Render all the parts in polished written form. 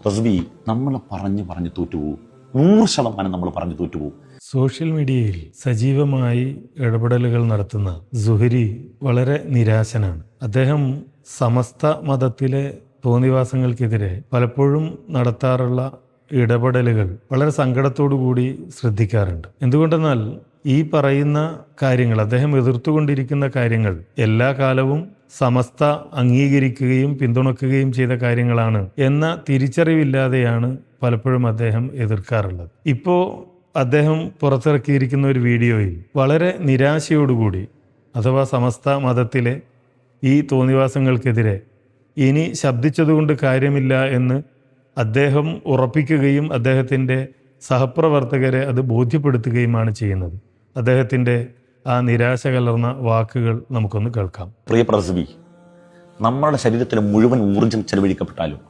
റസ്ബി, നമ്മൾ പറഞ്ഞു തോറ്റുപോകും. 100% നമ്മൾ പറഞ്ഞു തോറ്റുപോകും. സോഷ്യൽ മീഡിയയിൽ സജീവമായി ഇടപെടലുകൾ നടത്തുന്ന സുഹരി വളരെ നിരാശനാണ്. അദ്ദേഹം സമസ്ത മതത്തിലെ തോന്നിവാസങ്ങൾക്കെതിരെ പലപ്പോഴും നടത്താറുള്ള ഇടപെടലുകൾ വളരെ സങ്കടത്തോടു കൂടി ശ്രദ്ധിക്കാറുണ്ട്. എന്തുകൊണ്ടെന്നാൽ ഈ പറയുന്ന കാര്യങ്ങൾ, അദ്ദേഹം എതിർത്തുകൊണ്ടിരിക്കുന്ന കാര്യങ്ങൾ എല്ലാ കാലവും സമസ്ത അംഗീകരിക്കുകയും പിന്തുണക്കുകയും ചെയ്ത കാര്യങ്ങളാണ് എന്ന തിരിച്ചറിവില്ലാതെയാണ് പലപ്പോഴും അദ്ദേഹം എതിർക്കാറുള്ളത്. ഇപ്പോൾ അദ്ദേഹം പുറത്തിറക്കിയിരിക്കുന്ന ഒരു വീഡിയോയിൽ വളരെ നിരാശയോടുകൂടി, അഥവാ സമസ്ത മതത്തിലെ ഈ തോന്നിവാസങ്ങൾക്കെതിരെ ഇനി ശബ്ദിച്ചതുകൊണ്ട് കാര്യമില്ല എന്ന് അദ്ദേഹം ഉറപ്പിക്കുകയും അദ്ദേഹത്തിൻ്റെ സഹപ്രവർത്തകരെ അത് ബോധ്യപ്പെടുത്തുകയുമാണ് ചെയ്യുന്നത്. അദ്ദേഹത്തിൻ്റെ ആ നിരാശ കലർന്ന വാക്കുകൾ നമുക്കൊന്ന് കേൾക്കാം. പ്രിയപ്പെട്ട റസ്ബി, നമ്മുടെ ശരീരത്തിലെ മുഴുവൻ ഊർജ്ജം ചെലവഴിക്കപ്പെട്ടാലും,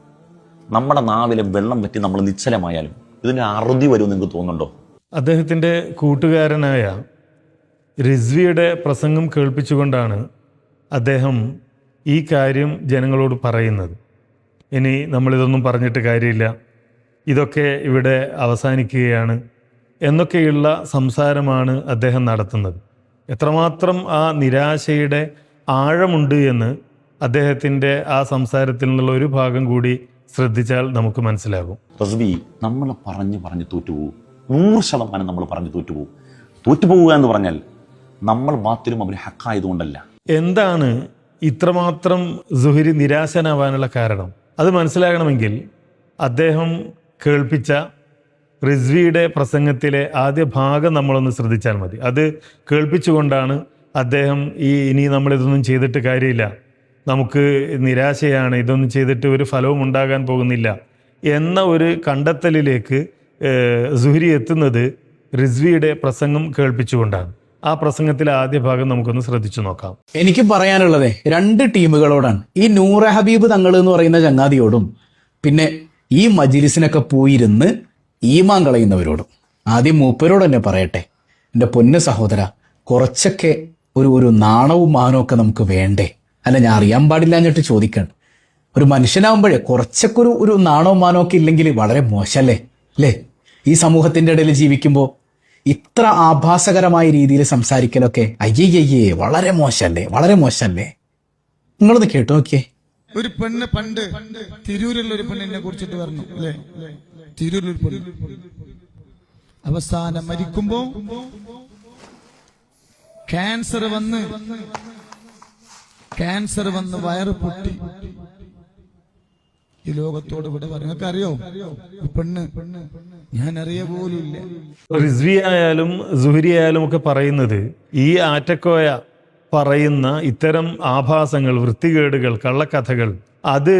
നമ്മുടെ നാവിലെ വെള്ളം പറ്റി നമ്മൾ നിശ്ചലമായാലും ഇതിന് അറുതി വരുമെന്ന് നിങ്ങൾക്ക് തോന്നുന്നുണ്ടോ? അദ്ദേഹത്തിൻ്റെ കൂട്ടുകാരനായ റിസ്വിയുടെ പ്രസംഗം കേൾപ്പിച്ചുകൊണ്ടാണ് അദ്ദേഹം ഈ കാര്യം ജനങ്ങളോട് പറയുന്നത്. ഇനി നമ്മളിതൊന്നും പറഞ്ഞിട്ട് കാര്യമില്ല, ഇതൊക്കെ ഇവിടെ അവസാനിക്കുകയാണ് എന്നൊക്കെയുള്ള സംസാരമാണ് അദ്ദേഹം നടത്തുന്നത്. എത്രമാത്രം ആ നിരാശയുടെ ആഴമുണ്ട് എന്ന് അദ്ദേഹത്തിൻ്റെ ആ സംസാരത്തിൽ നിന്നുള്ള ഒരു ഭാഗം കൂടി ശ്രദ്ധിച്ചാൽ നമുക്ക് മനസ്സിലാകും. റസ്ബി, നമ്മൾ പറഞ്ഞു തോറ്റുപോകും. 100% നമ്മൾ പറഞ്ഞു തോറ്റുപോകും. തോറ്റുപോകുക എന്ന് പറഞ്ഞാൽ നമ്മൾ ബാത്തിലും അവർ ഹക്കായതുകൊണ്ടല്ല. എന്താണ് ഇത്രമാത്രം സുഹരി നിരാശനാവാനുള്ള കാരണം? അത് മനസ്സിലാകണമെങ്കിൽ അദ്ദേഹം കേൾപ്പിച്ച റിസ്വിയുടെ പ്രസംഗത്തിലെ ആദ്യ ഭാഗം നമ്മളൊന്ന് ശ്രദ്ധിച്ചാൽ മതി. അത് കേൾപ്പിച്ചുകൊണ്ടാണ് അദ്ദേഹം ഇനി നമ്മളിതൊന്നും ചെയ്തിട്ട് കാര്യമില്ല, നമുക്ക് നിരാശയാണ്, ഇതൊന്നും ചെയ്തിട്ട് ഒരു ഫലവും ഉണ്ടാകാൻ പോകുന്നില്ല എന്ന ഒരു കണ്ടെത്തലിലേക്ക് സുഹരി എത്തുന്നത് റിസ്വിയുടെ പ്രസംഗം കേൾപ്പിച്ചുകൊണ്ടാണ്. ആ പ്രസംഗത്തിലെ ആദ്യ ഭാഗം നമുക്കൊന്ന് ശ്രദ്ധിച്ചു നോക്കാം. എനിക്ക് പറയാനുള്ളത് 2 ടീമുകളോടാണ്. ഈ നൂറ ഹബീബ് തങ്ങൾ എന്ന് പറയുന്ന ചങ്ങാതിയോടും പിന്നെ ഈ മജിലിസിനൊക്കെ പോയിരുന്ന് ഈമാൻ കളയുന്നവരോടും. ആദ്യം മൂപ്പരോട് തന്നെ പറയട്ടെ, എൻ്റെ പൊന്നു സഹോദര, കുറച്ചൊക്കെ ഒരു നാണവും മാനവും ഒക്കെ നമുക്ക് വേണ്ടേ? അല്ല, ഞാൻ അറിയാൻ പാടില്ല എന്നിട്ട് ചോദിക്കണം. ഒരു മനുഷ്യനാവുമ്പോഴേ കുറച്ചൊക്കെ ഒരു നാണവും മാനവും ഒക്കെ ഇല്ലെങ്കിൽ വളരെ മോശമല്ലേ? അല്ലേ? ഈ സമൂഹത്തിൻ്റെ ഇടയിൽ ജീവിക്കുമ്പോൾ ഇത്ര ആഭാസകരമായ രീതിയിൽ സംസാരിക്കലൊക്കെ അയ്യയ്യേ വളരെ മോശമല്ലേ, വളരെ മോശമല്ലേ? നിങ്ങളൊന്ന് കേട്ടു നോക്കിയേ. ഒരു പെണ്ണ് പണ്ട് തിരൂരിലുള്ള ഒരു പെണ്ണിനെ കുറിച്ചിട്ട് പറഞ്ഞു, അല്ലേ? തിരൂരിലൊരു പെണ്ണ് അവസാനം മരിക്കുമ്പോ ക്യാൻസർ വന്ന് വയറ് പൊട്ടി ഈ ലോകത്തോട് ഇവിടെ പറഞ്ഞു. നിങ്ങൾക്ക് അറിയോ പെണ്ണ്? ഞാൻ അറിയ പോലും ഇല്ല. റിസ്വി ആയാലും സുഹരി ആയാലും ഒക്കെ പറയുന്നത്, ഈ ആറ്റക്കോയ പറയുന്ന ഇത്തരം ആഭാസങ്ങൾ, വൃത്തികേടുകൾ, കള്ളക്കഥകൾ, അത്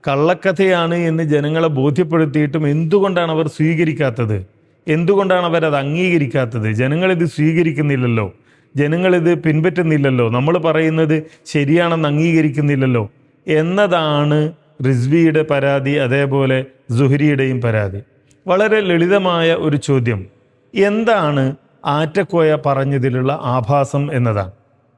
കള്ളക്കഥയാണ് എന്ന് ജനങ്ങളെ ബോധ്യപ്പെടുത്തിയിട്ടും എന്തുകൊണ്ടാണ് അവർ സ്വീകരിക്കാത്തത്? എന്തുകൊണ്ടാണ് അവരത് അംഗീകരിക്കാത്തത്? ജനങ്ങളിത് സ്വീകരിക്കുന്നില്ലല്ലോ, ജനങ്ങളിത് പിൻപറ്റുന്നില്ലല്ലോ, നമ്മൾ പറയുന്നത് ശരിയാണെന്ന് അംഗീകരിക്കുന്നില്ലല്ലോ എന്നതാണ് റിസ്വിയുടെ പരാതി, അതേപോലെ സുഹരിയുടെയും പരാതി. വളരെ ലളിതമായ ഒരു ചോദ്യം, എന്താണ് ആറ്റക്കോയ പറഞ്ഞതിലുള്ള ആഭാസം എന്നതാണ്.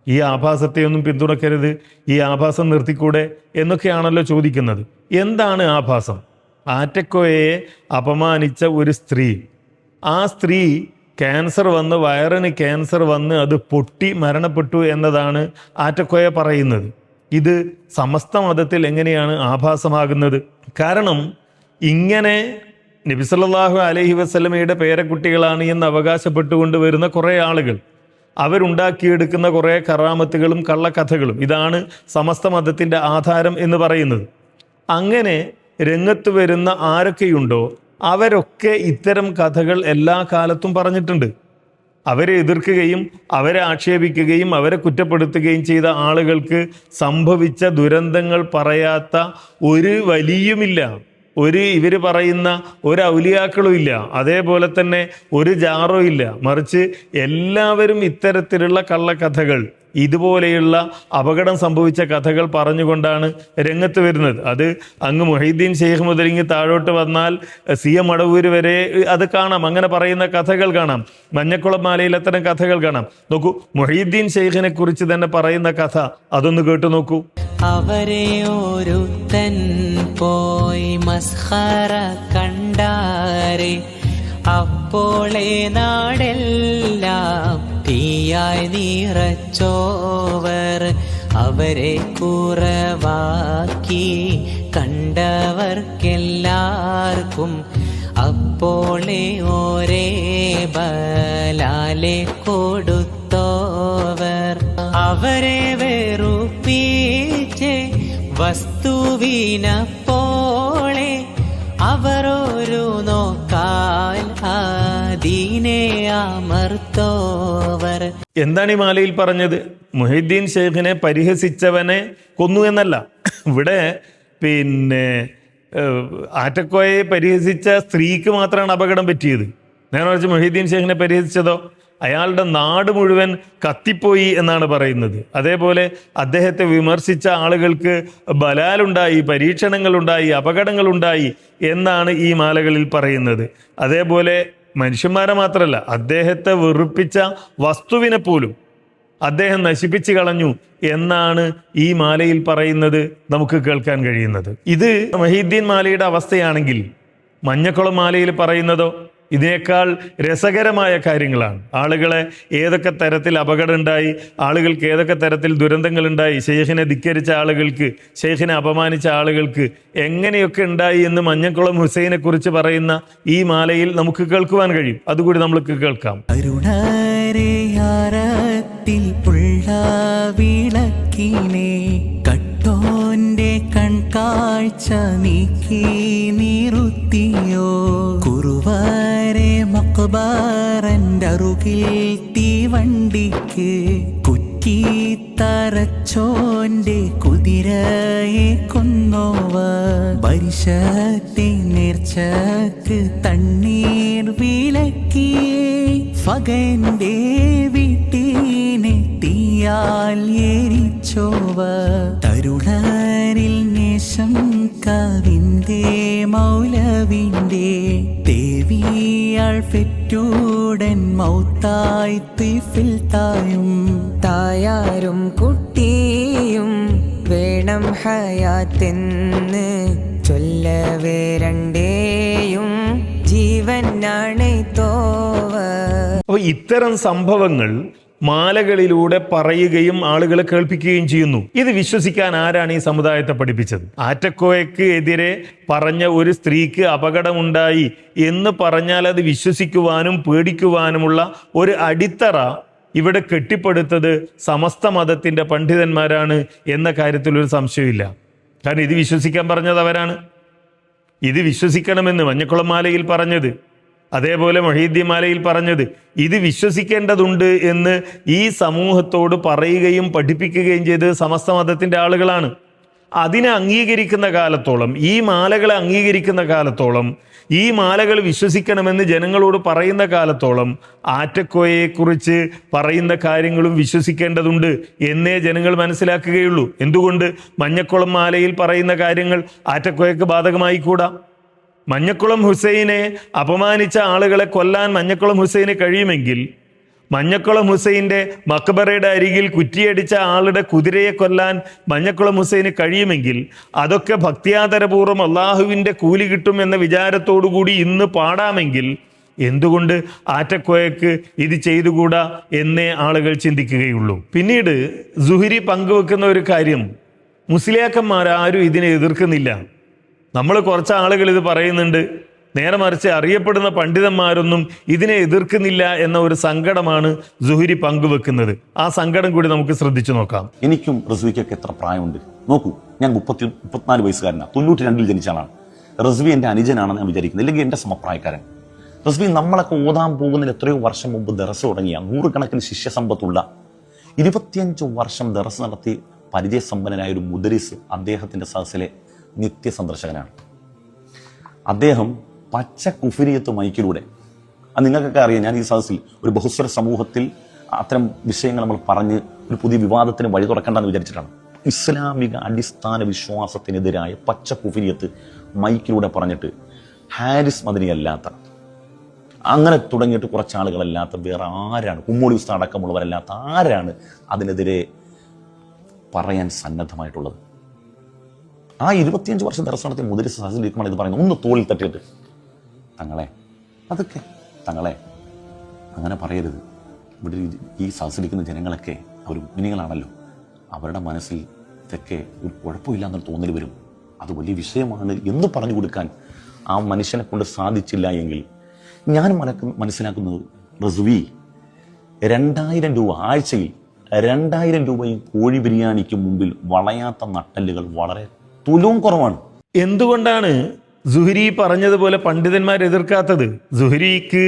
ഈ ആഭാസത്തെയൊന്നും പിന്തുണക്കരുത്, ഈ ആഭാസം നിർത്തിക്കൂടെ എന്നൊക്കെയാണല്ലോ ചോദിക്കുന്നത്. എന്താണ് ആഭാസം? ആറ്റക്കോയയെ അപമാനിച്ച ഒരു സ്ത്രീ, ആ സ്ത്രീ വയറിന് ക്യാൻസർ വന്ന് അത് പൊട്ടി മരണപ്പെട്ടു എന്നതാണ് ആറ്റക്കോയ പറയുന്നത്. ഇത് സമസ്ത മതത്തിൽ എങ്ങനെയാണ് ആഭാസമാകുന്നത്? കാരണം ഇങ്ങനെ നബി സല്ലല്ലാഹു അലൈഹി വസല്ലമയുടെ പേരക്കുട്ടികളാണ് എന്ന് അവകാശപ്പെട്ടുകൊണ്ട് വരുന്ന കുറേ ആളുകൾ, അവരുണ്ടാക്കിയെടുക്കുന്ന കുറേ കറാമത്തുകളും കള്ളക്കഥകളും, ഇതാണ് സമസ്ത മതത്തിൻ്റെ ആധാരം എന്ന് പറയുന്നത്. അങ്ങനെ രംഗത്ത് വരുന്ന ആരൊക്കെയുണ്ടോ അവരൊക്കെ ഇത്തരം കഥകൾ എല്ലാ കാലത്തും പറഞ്ഞിട്ടുണ്ട്. അവരെ എതിർക്കുകയും അവരെ ആക്ഷേപിക്കുകയും അവരെ കുറ്റപ്പെടുത്തുകയും ചെയ്ത ആളുകൾക്ക് സംഭവിച്ച ദുരന്തങ്ങൾ പറയാത്ത ഒരു വലിയുമില്ല, ഇവർ പറയുന്ന ഒരു ഔലിയാക്കളും ഇല്ല, അതേപോലെ തന്നെ ഒരു ജാറോ ഇല്ല. മറിച്ച് എല്ലാവരും ഇത്തരത്തിലുള്ള കള്ളക്കഥകൾ, ഇതുപോലെയുള്ള അപകടം സംഭവിച്ച കഥകൾ പറഞ്ഞുകൊണ്ടാണ് രംഗത്ത് വരുന്നത്. അത് അങ്ങ് മുഹീദ്ദീൻ ഷെയ്ഖ് മുതൽ ഇങ്ങ് താഴോട്ട് വന്നാൽ CM മടവൂര് വരെ അത് കാണാം. അങ്ങനെ പറയുന്ന കഥകൾ കാണാം. മഞ്ഞക്കുളം മാലയിൽ അത്തരം കഥകൾ കാണാം. നോക്കൂ, മുഹീദ്ദീൻ ഷെയ്ഖിനെ കുറിച്ച് തന്നെ പറയുന്ന കഥ അതൊന്ന് കേട്ടു നോക്കൂ. അവരെ ഒരുത്തൻ പോയി മസ്ഖറ കണ്ടാരെ, അപ്പോളെ നാടെല്ലാം തീയായി നിറച്ചോവർ. അവരെ കുറവാക്കി കണ്ടവർക്കെല്ലാവർക്കും അപ്പോളെ ഒരേ ബലാലെ കൊടുത്തോവർ. അവരെ വെറുപ്പിച്ച് വസ്തുവിനപ്പോളെ അവരൊരു നോക്കാൽ ആദീനെ അമർത്തോവർ. എന്താണ് ഈ മാലയിൽ പറഞ്ഞത്? മുഹീദ്ദീൻ ഷെയ്ഖിനെ പരിഹസിച്ചവനെ കൊന്നു എന്നല്ല. ഇവിടെ ആറ്റക്കോയെ പരിഹസിച്ച സ്ത്രീക്ക് മാത്രമാണ് അപകടം പറ്റിയത്. നേരെ മറിച്ച് മുഹീദ്ദീൻ ഷെയ്ഖിനെ പരിഹസിച്ചതോ അയാളുടെ നാട് മുഴുവൻ കത്തിപ്പോയി എന്നാണ് പറയുന്നത്. അതേപോലെ അദ്ദേഹത്തെ വിമർശിച്ച ആളുകൾക്ക് ബലാലുണ്ടായി, പരീക്ഷണങ്ങളുണ്ടായി, അപകടങ്ങളുണ്ടായി എന്നാണ് ഈ മാലകളിൽ പറയുന്നത്. അതേപോലെ മനുഷ്യന്മാരെ മാത്രമല്ല, അദ്ദേഹത്തെ വെറുപ്പിച്ച വസ്തുവിനെ പോലും അദ്ദേഹം നശിപ്പിച്ചു കളഞ്ഞു എന്നാണ് ഈ മാലയിൽ പറയുന്നത്, നമുക്ക് കേൾക്കാൻ കഴിയുന്നത്. ഇത് മുഹീദ്ദീൻ മാലയുടെ അവസ്ഥയാണെങ്കിൽ മഞ്ഞക്കുളം മാലയിൽ പറയുന്നതോ ഇതിനേക്കാൾ രസകരമായ കാര്യങ്ങളാണ്. ആളുകളെ ഏതൊക്കെ തരത്തിൽ അപകടം ഉണ്ടായി, ആളുകൾക്ക് ഏതൊക്കെ തരത്തിൽ ദുരന്തങ്ങളുണ്ടായി, ഷെയ്ഖിനെ ധിക്കരിച്ച ആളുകൾക്ക്, ഷെയ്ഖിനെ അപമാനിച്ച ആളുകൾക്ക് എങ്ങനെയൊക്കെ ഉണ്ടായി എന്ന് മഞ്ഞക്കുളം ഹുസൈനെ കുറിച്ച് പറയുന്ന ഈ മാലയിൽ നമുക്ക് കേൾക്കുവാൻ കഴിയും. അതുകൂടി നമ്മൾക്ക് കേൾക്കാം. അരുണാരത്തിൽ പുള്ള വിളക്കിനെ കട്ടോന്റെ കൺകാഴ്ച നീക്കി നിറുത്തിയോ, കുറുവരെ മക്ബറന്റെ അറുകിൽ തീവണ്ടിക്ക് കുറ്റി തറച്ചോന്റെ കുതിരയെ കൊന്നോവർ. പരിശത്തെ നേർച്ചക്ക് തണ്ണീർ വിളക്കി ഫഗന്റെ വീട്ടിനെ തീയാൽ എരിച്ചോവർ. തരുണരിൽ നേശം കവിന്റെ മൗലവിന്റെ ദേവിയാൾ പെറ്റൂടൻ മൗത്തായി തീഫിൽ തായും. തായാരും കുട്ടിയും വേണം ഹയാത്തെന്ന് ചൊല്ലവേ രണ്ടേയും ജീവനാണ് തോവർ. അപ്പോൾ ഇത്തരം സംഭവങ്ങൾ മാലകളിലൂടെ പറയുകയും ആളുകളെ കേൾപ്പിക്കുകയും ചെയ്യുന്നു. ഇത് വിശ്വസിക്കാൻ ആരാണ് ഈ സമുദായത്തെ പഠിപ്പിച്ചത്? ആറ്റക്കോയക്ക് എതിരെ പറഞ്ഞ ഒരു സ്ത്രീക്ക് അപകടമുണ്ടായി എന്ന് പറഞ്ഞാൽ അത് വിശ്വസിക്കുവാനും പേടിക്കുവാനുമുള്ള ഒരു അടിത്തറ ഇവിടെ കെട്ടിപ്പടുത്തത് സമസ്ത മതത്തിന്റെ പണ്ഡിതന്മാരാണ് എന്ന കാര്യത്തിൽ ഒരു സംശയമില്ല. കാരണം ഇത് വിശ്വസിക്കാൻ പറഞ്ഞത് അവരാണ്. ഇത് വിശ്വസിക്കണമെന്ന് മഞ്ഞക്കുളം മാലയിൽ പറഞ്ഞത്, അതേപോലെ മുഹീദ്ദീൻ മാലയിൽ പറഞ്ഞത്, ഇത് വിശ്വസിക്കേണ്ടതുണ്ട് എന്ന് ഈ സമൂഹത്തോട് പറയുകയും പഠിപ്പിക്കുകയും ചെയ്ത് സമസ്ത മതത്തിന്റെ ആളുകളാണ്. അതിനെ അംഗീകരിക്കുന്ന കാലത്തോളം, ഈ മാലകളെ അംഗീകരിക്കുന്ന കാലത്തോളം, ഈ മാലകൾ വിശ്വസിക്കണമെന്ന് ജനങ്ങളോട് പറയുന്ന കാലത്തോളം ആറ്റക്കോയെക്കുറിച്ച് പറയുന്ന കാര്യങ്ങളും വിശ്വസിക്കേണ്ടതുണ്ട് എന്നേ ജനങ്ങൾ മനസ്സിലാക്കുകയുള്ളൂ. എന്തുകൊണ്ട് മഞ്ഞക്കുളം മാലയിൽ പറയുന്ന കാര്യങ്ങൾ ആറ്റക്കോയക്ക് ബാധകമായിക്കൂടാ? മഞ്ഞക്കുളം ഹുസൈനെ അപമാനിച്ച ആളുകളെ കൊല്ലാൻ മഞ്ഞക്കുളം ഹുസൈന് കഴിയുമെങ്കിൽ, മഞ്ഞക്കുളം ഹുസൈൻ്റെ മക്ബറയുടെ അരികിൽ കുറ്റിയടിച്ച ആളുടെ കുതിരയെ കൊല്ലാൻ മഞ്ഞക്കുളം ഹുസൈന് കഴിയുമെങ്കിൽ, അതൊക്കെ ഭക്തിയാദരപൂർവ്വം അള്ളാഹുവിൻ്റെ കൂലി കിട്ടും എന്ന വിചാരത്തോടു കൂടി ഇന്ന് പാടാമെങ്കിൽ എന്തുകൊണ്ട് ആറ്റക്കോയക്ക് ഇത് ചെയ്തുകൂടാ എന്നേ ആളുകൾ ചിന്തിക്കുകയുള്ളൂ. പിന്നീട് സുഹരി പങ്കുവെക്കുന്ന ഒരു കാര്യം, മുസ്ലിയാക്കന്മാരാരും ഇതിനെ എതിർക്കുന്നില്ല. നമ്മൾ കുറച്ച് ആളുകൾ ഇത് പറയുന്നുണ്ട്, നേരെ മറിച്ച് അറിയപ്പെടുന്ന പണ്ഡിതന്മാരൊന്നും ഇതിനെ എതിർക്കുന്നില്ല എന്ന ഒരു സങ്കടമാണ് സുഹരി പങ്കുവെക്കുന്നത്. ആ സങ്കടം കൂടി നമുക്ക് ശ്രദ്ധിച്ചു നോക്കാം. എനിക്കും റസ്വിക്കൊക്കെ എത്ര പ്രായമുണ്ട് നോക്കൂ. ഞാൻ 34 വയസ്സുകാരനാണ്, 92 ജനിച്ച ആളാണ്. റസ്വി എൻ്റെ അനുജനാണെന്ന് ഞാൻ വിചാരിക്കുന്നത്, അല്ലെങ്കിൽ എൻ്റെ സമപ്രായക്കാരൻ. റസ്വി നമ്മളൊക്കെ ഓതാൻ പോകുന്നതിൽ എത്രയോ വർഷം മുമ്പ് ദർസ് തുടങ്ങിയ 100 കണക്കിന് ശിഷ്യസമ്പത്തുള്ള 25 വർഷം ദർസ് നടത്തി പരിചയസമ്പന്നനായ ഒരു മുദരിസ് അദ്ദേഹത്തിൻ്റെ സദസ്സിലെ നിത്യസന്ദർശകനാണ്. അദ്ദേഹം പച്ച കുഫിരിയത്ത് മൈക്കിലൂടെ, അത് നിങ്ങൾക്കൊക്കെ അറിയാം, ഞാൻ ഈ സദസ്സിൽ ഒരു ബഹുസ്വര സമൂഹത്തിൽ അത്തരം വിഷയങ്ങൾ നമ്മൾ പറഞ്ഞ് ഒരു പുതിയ വിവാദത്തിന് വഴി തുറക്കേണ്ടെന്ന് വിചാരിച്ചിട്ടാണ്. ഇസ്ലാമിക അടിസ്ഥാന വിശ്വാസത്തിനെതിരായ പച്ച കുഫിരിയത്ത് മൈക്കിലൂടെ പറഞ്ഞിട്ട് ഹാരിസ് മദനിയല്ലാത്ത, അങ്ങനെ തുടങ്ങിയിട്ട് കുറച്ചാളുകളല്ലാത്ത വേറെ ആരാണ്, കുമ്മോടി ഉസ്താദ് അടക്കമുള്ളവരല്ലാത്ത ആരാണ് അതിനെതിരെ പറയാൻ സന്നദ്ധമായിട്ടുള്ളത്? ആ 25 വർഷം ദർസ് നടത്തിയ മുദരിസ് സഹസിലിരിക്കുമ്പോൾ ഇത് പറയുന്നത് ഒന്ന് തോളിൽ തട്ടിയിട്ട്, തങ്ങളെ അതൊക്കെ തങ്ങളെ അങ്ങനെ പറയരുത്. ഇവിടെ ഈ സഹസിലിരിക്കുന്ന ജനങ്ങളൊക്കെ അവർ മിനിങ്ങളാണല്ലോ, അവരുടെ മനസ്സിൽ ഇതൊക്കെ ഒരു കുഴപ്പമില്ല എന്നൊരു തോന്നൽ വരും. അത് വലിയ വിഷയമാണ് എന്ന് പറഞ്ഞു കൊടുക്കാൻ ആ മനുഷ്യനെ കൊണ്ട് സാധിച്ചില്ല എങ്കിൽ, ഞാൻ മനസ്സിലാക്കുന്നത് റസ്വി 2000 രൂപ ആഴ്ചയിൽ 2000 രൂപയും കോഴി ബിരിയാണിക്ക് മുമ്പിൽ വളയാത്ത നട്ടല്ലുകൾ വളരെ തുലവും കുറവാണ്. എന്തുകൊണ്ടാണ് സുഹരി പറഞ്ഞതുപോലെ പണ്ഡിതന്മാർ എതിർക്കാത്തത്? സുഹരിക്ക്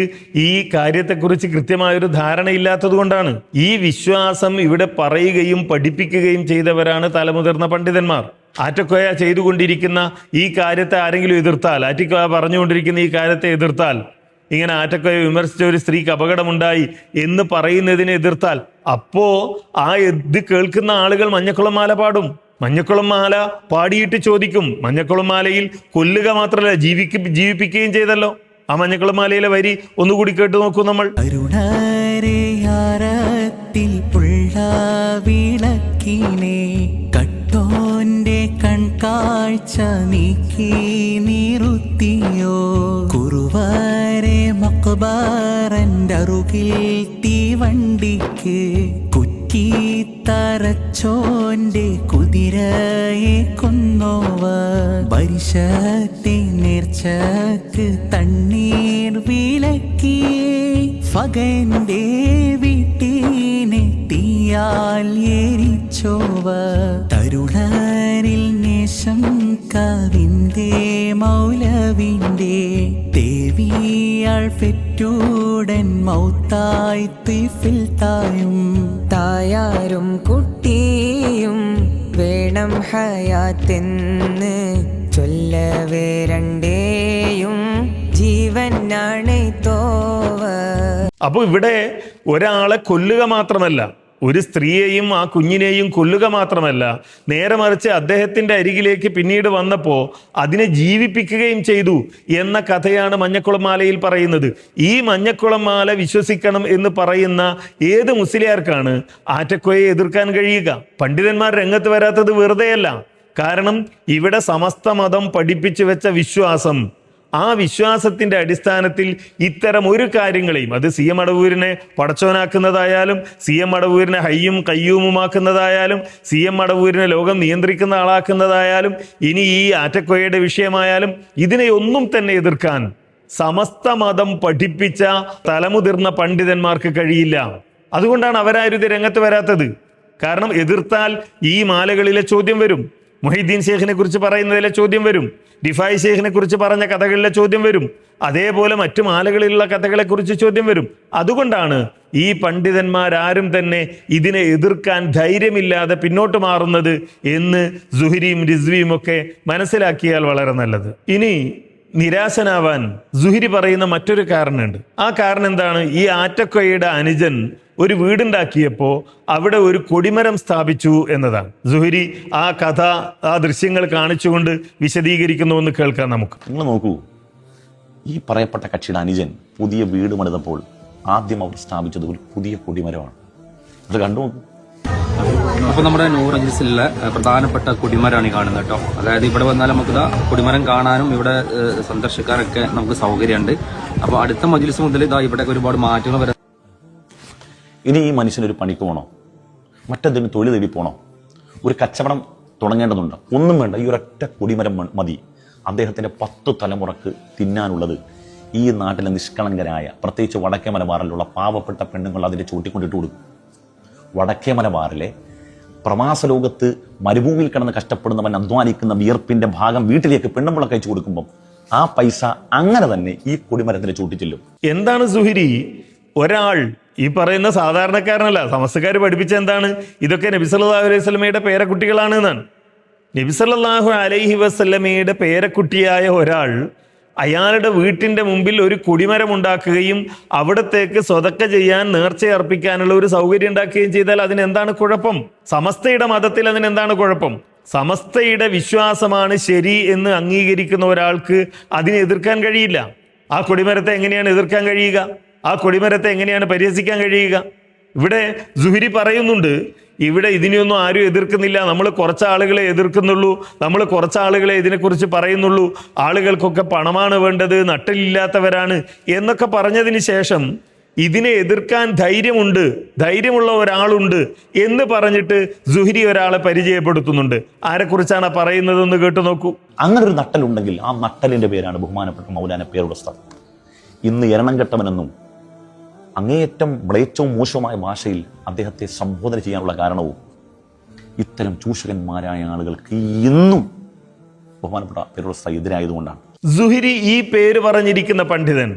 ഈ കാര്യത്തെക്കുറിച്ച് കൃത്യമായൊരു ധാരണയില്ലാത്തത് കൊണ്ടാണ്. ഈ വിശ്വാസം ഇവിടെ പറയുകയും പഠിപ്പിക്കുകയും ചെയ്തവരാണ് തലമുതിർന്ന പണ്ഡിതന്മാർ. ആറ്റക്കോയ ചെയ്തുകൊണ്ടിരിക്കുന്ന ഈ കാര്യത്തെ ആരെങ്കിലും എതിർത്താൽ, ആറ്റക്കോയ പറഞ്ഞുകൊണ്ടിരിക്കുന്ന ഈ കാര്യത്തെ എതിർത്താൽ, ഇങ്ങനെ ആറ്റക്കോയ വിമർശിച്ച ഒരു സ്ത്രീക്ക് അപകടമുണ്ടായി എന്ന് പറയുന്നതിനെ എതിർത്താൽ, അപ്പോ ആ ഇത് കേൾക്കുന്ന ആളുകൾ മഞ്ഞക്കുളം മാല പാടും. മഞ്ഞക്കുളം മാല പാടിയിട്ട് ചോദിക്കും. മഞ്ഞക്കുളം മാലയിൽ കൊല്ലുക മാത്രമല്ല ജീവിപ്പിക്കുകയും ചെയ്തല്ലോ. ആ മഞ്ഞക്കുളം മാലയിലെ വരി ഒന്നുകൂടി കേട്ടു നോക്കൂ നമ്മൾ. അരുണാരത്തിൽ പുള്ള വിളക്കിനെ കട്ടോന്റെ കൺകാഴ്ച നീക്കി നിറുത്തിയോ, കുറുവരെ മക്ബറന്റെ അറുകിൽ തീവണ്ടിക്ക് തറച്ചോന്റെ കുതിരയെ കൊന്നോവർ, പരിശത്തെ നേർച്ചക്ക് തണ്ണീർ വിലക്കി ഫഗന്റെ വീട്ടിനെ തീയാൽ എരിച്ചോവർ, തരുണരിൽ നേശം കവിന്റെ മൗലവിന്റെ ദേവിയാൾ പെറ്റൂടൻ മൗത്തായി തിഫിൽ തായും, തായാരും കുട്ടിയും വേണം ഹയാത്തെന്ന് ചൊല്ലവേ രണ്ടേയും ജീവനാണ് തോവ. അപ്പോൾ ഇവിടെ ഒരാളെ കൊല്ലുക മാത്രമല്ല, ഒരു സ്ത്രീയെയും ആ കുഞ്ഞിനെയും കൊല്ലുക മാത്രമല്ല, നേരെ മറിച്ച് അദ്ദേഹത്തിൻ്റെ അരികിലേക്ക് പിന്നീട് വന്നപ്പോൾ അതിനെ ജീവിപ്പിക്കുകയും ചെയ്തു എന്ന കഥയാണ് മഞ്ഞക്കുളം മാലയിൽ പറയുന്നത്. ഈ മഞ്ഞക്കുളം മാല വിശ്വസിക്കണം എന്ന് പറയുന്ന ഏത് മുസ്ലിയാർക്കാണ് ആറ്റക്കോയെ എതിർക്കാൻ കഴിയുക? പണ്ഡിതന്മാർ രംഗത്ത് വരാത്തത് വെറുതെയല്ല. കാരണം ഇവിടെ സമസ്ത മതം പഠിപ്പിച്ചു വെച്ച വിശ്വാസം, ആ വിശ്വാസത്തിന്റെ അടിസ്ഥാനത്തിൽ ഇത്തരം ഒരു കാര്യങ്ങളെയും, അത് സി എം അടവൂരിനെ പടച്ചോനാക്കുന്നതായാലും, സി എം അടവൂരിനെ ഹയ്യും കയ്യൂമുമാക്കുന്നതായാലും, സി എം അടവൂരിനെ ലോകം നിയന്ത്രിക്കുന്ന ആളാക്കുന്നതായാലും, ഇനി ഈ ആറ്റക്കോയയുടെ വിഷയമായാലും, ഇതിനെയൊന്നും തന്നെ എതിർക്കാൻ സമസ്ത മതം പഠിപ്പിച്ച തലമുതിർന്ന പണ്ഡിതന്മാർക്ക് കഴിയില്ല. അതുകൊണ്ടാണ് അവരാരും ഇത് രംഗത്ത് വരാത്തത്. കാരണം എതിർത്താൽ ഈ മാലകളിലെ ചോദ്യം വരും, മുഹീദ്ദീൻ ഷേഖിനെ കുറിച്ച് പറയുന്നതിലെ ചോദ്യം വരും, ഡിഫായ് ഷേഖിനെ കുറിച്ച് പറഞ്ഞ കഥകളിലെ ചോദ്യം വരും, അതേപോലെ മറ്റു മാലകളിലുള്ള കഥകളെ കുറിച്ച് ചോദ്യം വരും. അതുകൊണ്ടാണ് ഈ പണ്ഡിതന്മാരാരും തന്നെ ഇതിനെ എതിർക്കാൻ ധൈര്യമില്ലാതെ പിന്നോട്ട് മാറുന്നത് എന്ന് സുഹരിയും റിസ്വിയും ഒക്കെ മനസ്സിലാക്കിയാൽ വളരെ നല്ലത്. ഇനി നിരാശനാവാൻ സുഹരി പറയുന്ന മറ്റൊരു കാരണമുണ്ട്. ആ കാരണം എന്താണ്? ഈ ആറ്റക്കോയയുടെ അനുജൻ ഒരു വീടുണ്ടാക്കിയപ്പോൾ അവിടെ ഒരു കൊടിമരം സ്ഥാപിച്ചു എന്നതാണ്. സുഹരി ആ കഥ, ആ ദൃശ്യങ്ങൾ കാണിച്ചുകൊണ്ട് വിശദീകരിക്കുന്നുവെന്ന് കേൾക്കാം നമുക്ക്. നിങ്ങൾ നോക്കൂ, ഈ പറയപ്പെട്ട കക്ഷിയുടെ അനുജൻ പുതിയ വീട് പണിതപ്പോൾ ആദ്യം അവർ സ്ഥാപിച്ചത് ഒരു പുതിയ കൊടിമരമാണ്. അത് കണ്ടു നോക്കൂ. അപ്പോൾ നമ്മുടെ നൂർ മജ്‌ലിസിലെ പ്രധാനപ്പെട്ട കൊടിമരമാണ് ഈ കാണുന്നത് കേട്ടോ. അതായത് ഇവിടെ വന്നാൽ നമുക്ക് കൊടിമരം കാണാനും ഇവിടെ സന്ദർശിക്കാനൊക്കെ നമുക്ക് സൗകര്യമുണ്ട്. അപ്പോൾ അടുത്ത മജ്‌ലിസ് മുതൽ ഇവിടെ ഒരുപാട് മാറ്റങ്ങൾ വരാം. ഇനി ഈ മനുഷ്യനൊരു പണിക്ക് പോകണോ, മറ്റെന്തെങ്കിലും തൊഴിൽ തേടി പോകണോ, ഒരു കച്ചവടം തുടങ്ങേണ്ടതുണ്ട്? ഒന്നും വേണ്ട, ഈ ഒരൊറ്റ കൊടിമരം മതി അദ്ദേഹത്തിൻ്റെ 10 തലമുറക്ക് തിന്നാനുള്ളത്. ഈ നാട്ടിലെ നിഷ്കളങ്കരായ, പ്രത്യേകിച്ച് വടക്കേ മലബാറിലുള്ള പാവപ്പെട്ട പെണ്ണുങ്ങൾ അതിൻ്റെ ചൂട്ടിക്കൊണ്ടിട്ട് കൊടുക്കും. വടക്കേ മലബാറിലെ പ്രവാസ ലോകത്ത് മരുഭൂമിയിൽ കിടന്ന് കഷ്ടപ്പെടുന്നവൻ അധ്വാനിക്കുന്ന വിയർപ്പിൻ്റെ ഭാഗം വീട്ടിലേക്ക് പെണ്ണുമ്പള കഴിച്ചു കൊടുക്കുമ്പം ആ പൈസ അങ്ങനെ തന്നെ ഈ കൊടിമരത്തിൻ്റെ ചൂട്ടിച്ചെല്ലും. എന്താണ് സുഹരി? ഒരാൾ, ഈ പറയുന്ന സാധാരണക്കാരനല്ല, സമസ്തക്കാർ പഠിപ്പിച്ച എന്താണ്? ഇതൊക്കെ നബി സല്ലല്ലാഹു അലൈഹി വസല്ലമയുടെ പേരക്കുട്ടികളാണ് എന്നാണ്. നബി സല്ലല്ലാഹു അലൈഹി വസല്ലമയുടെ പേരക്കുട്ടിയായ ഒരാൾ അയാളുടെ വീട്ടിൻ്റെ മുമ്പിൽ ഒരു കൊടിമരം ഉണ്ടാക്കുകയും അവിടത്തേക്ക് സ്വതക്ക ചെയ്യാൻ നേർച്ചയർപ്പിക്കാനുള്ള ഒരു സൗകര്യം ഉണ്ടാക്കുകയും ചെയ്താൽ അതിനെന്താണ് കുഴപ്പം? സമസ്തയുടെ മതത്തിൽ അതിനെന്താണ് കുഴപ്പം? സമസ്തയുടെ വിശ്വാസമാണ് ശരി എന്ന് അംഗീകരിക്കുന്ന ഒരാൾക്ക് അതിനെ എതിർക്കാൻ കഴിയില്ല. ആ കൊടിമരത്തെ എങ്ങനെയാണ് എതിർക്കാൻ കഴിയുക? ആ കൊടിമരത്തെ എങ്ങനെയാണ് പരിഹസിക്കാൻ കഴിയുക? ഇവിടെ സുഹരി പറയുന്നുണ്ട്, ഇവിടെ ഇതിനെയൊന്നും ആരും എതിർക്കുന്നില്ല, നമ്മൾ കുറച്ച് ആളുകളെ എതിർക്കുന്നുള്ളൂ, നമ്മൾ കുറച്ച് ആളുകളെ ഇതിനെക്കുറിച്ച് പറയുന്നുള്ളൂ, ആളുകൾക്കൊക്കെ പണമാണ് വേണ്ടത്, നട്ടിലില്ലാത്തവരാണ് എന്നൊക്കെ പറഞ്ഞതിന് ശേഷം ഇതിനെ എതിർക്കാൻ ധൈര്യമുണ്ട്, ധൈര്യമുള്ള ഒരാളുണ്ട് എന്ന് പറഞ്ഞിട്ട് സുഹരി ഒരാളെ പരിചയപ്പെടുത്തുന്നുണ്ട്. ആരെക്കുറിച്ചാണ് പറയുന്നതെന്ന് കേട്ടു നോക്കൂ. അങ്ങനെ ഒരു നട്ടലുണ്ടെങ്കിൽ ആ നട്ടലിന്റെ പേരാണ് ബഹുമാനപ്പെട്ട മൗലാന പേരുടെ ഉസ്താദ്. ഇന്ന് എരണം കെട്ടവനെന്നും അങ്ങേയറ്റം മ്ലേച്ഛവും മോശവുമായ ഭാഷയിൽ അദ്ദേഹത്തെ സംബോധന ചെയ്യാനുള്ള കാരണവും ഇത്തരം ചൂഷകന്മാരായ ആളുകൾക്ക് ഇന്നും ബഹുമാനപ്പെട്ട പേരുടെ ഉസ്താദ് എതിരായതുകൊണ്ടാണ്. സുഹരി ഈ പേര് പറഞ്ഞിരിക്കുന്ന പണ്ഡിതൻ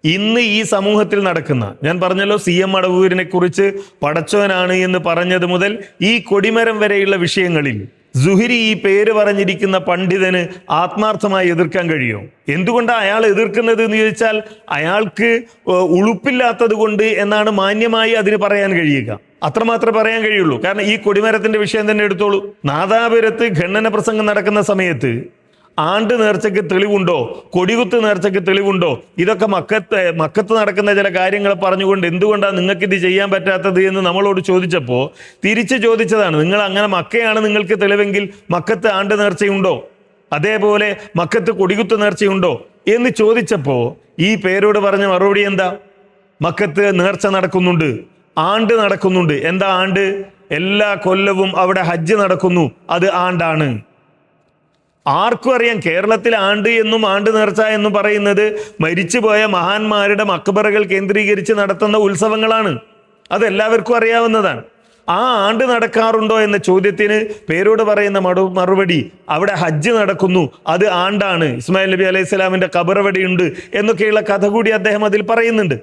ഇന്ന് ഈ സമൂഹത്തിൽ നടക്കുന്ന, ഞാൻ പറഞ്ഞല്ലോ CM അടവൂരിനെ കുറിച്ച് പടച്ചോനാണ് എന്ന് പറഞ്ഞത് മുതൽ ഈ കൊടിമരം വരെയുള്ള വിഷയങ്ങളിൽ സുഹരി ഈ പേര് പറഞ്ഞിരിക്കുന്ന പണ്ഡിതന് ആത്മാർത്ഥമായി എതിർക്കാൻ കഴിയും. എന്തുകൊണ്ടാണ് അയാൾ എതിർക്കുന്നത് എന്ന് ചോദിച്ചാൽ അയാൾക്ക് ഉളുപ്പില്ലാത്തത് കൊണ്ട് എന്നാണ് മാന്യമായി അതിന് പറയാൻ കഴിയുക. അത്രമാത്രമേ പറയാൻ കഴിയുള്ളൂ. കാരണം ഈ കൊടിമരത്തിന്റെ വിഷയം തന്നെ എടുത്തോളൂ. നാദാപുരത്ത് ഖണ്ഡന പ്രസംഗം നടക്കുന്ന സമയത്ത് ആണ്ട് നേർച്ചയ്ക്ക് തെളിവുണ്ടോ, കൊടികുത്ത് നേർച്ചയ്ക്ക് തെളിവുണ്ടോ, ഇതൊക്കെ മക്കത്ത് നടക്കുന്ന ചില കാര്യങ്ങൾ പറഞ്ഞുകൊണ്ട് എന്തുകൊണ്ടാണ് നിങ്ങൾക്ക് ഇത് ചെയ്യാൻ പറ്റാത്തത് എന്ന് നമ്മളോട് ചോദിച്ചപ്പോൾ തിരിച്ചു ചോദിച്ചതാണ്, നിങ്ങൾ അങ്ങനെ മക്കയാണ് നിങ്ങൾക്ക് തെളിവെങ്കിൽ മക്കത്ത് ആണ്ട് നേർച്ചയുണ്ടോ, അതേപോലെ മക്കത്ത് കൊടികുത്ത് നേർച്ചയുണ്ടോ എന്ന് ചോദിച്ചപ്പോൾ ഈ പേരോട് പറഞ്ഞ മറുപടി എന്താ? മക്കത്ത് നേർച്ച നടക്കുന്നുണ്ട്, ആണ്ട് നടക്കുന്നുണ്ട്. എന്താ ആണ്ട്? എല്ലാ കൊല്ലവും അവിടെ ഹജ്ജ് നടക്കുന്നു, അത് ആണ്ടാണ്. ആർക്കും അറിയാം കേരളത്തിൽ ആണ്ട് എന്നും ആണ്ട് നേർച്ച എന്നും പറയുന്നത് മരിച്ചുപോയ മഹാന്മാരുടെ മക്ബറകൾ കേന്ദ്രീകരിച്ച് നടത്തുന്ന ഉത്സവങ്ങളാണ്. അതെല്ലാവർക്കും അറിയാവുന്നതാണ്. ആ ആണ്ട് നടക്കാറുണ്ടോ എന്ന ചോദ്യത്തിന് പേരോട് പറയുന്ന മറുപടി അവിടെ ഹജ്ജ് നടക്കുന്നു, അത് ആണ്ടാണ്, ഇസ്മായിൽ നബി അലൈഹി സ്വലാമിന്റെ ഖബറവിടെയുണ്ട് എന്നൊക്കെയുള്ള കഥ കൂടി അദ്ദേഹം അതിൽ പറയുന്നുണ്ട്.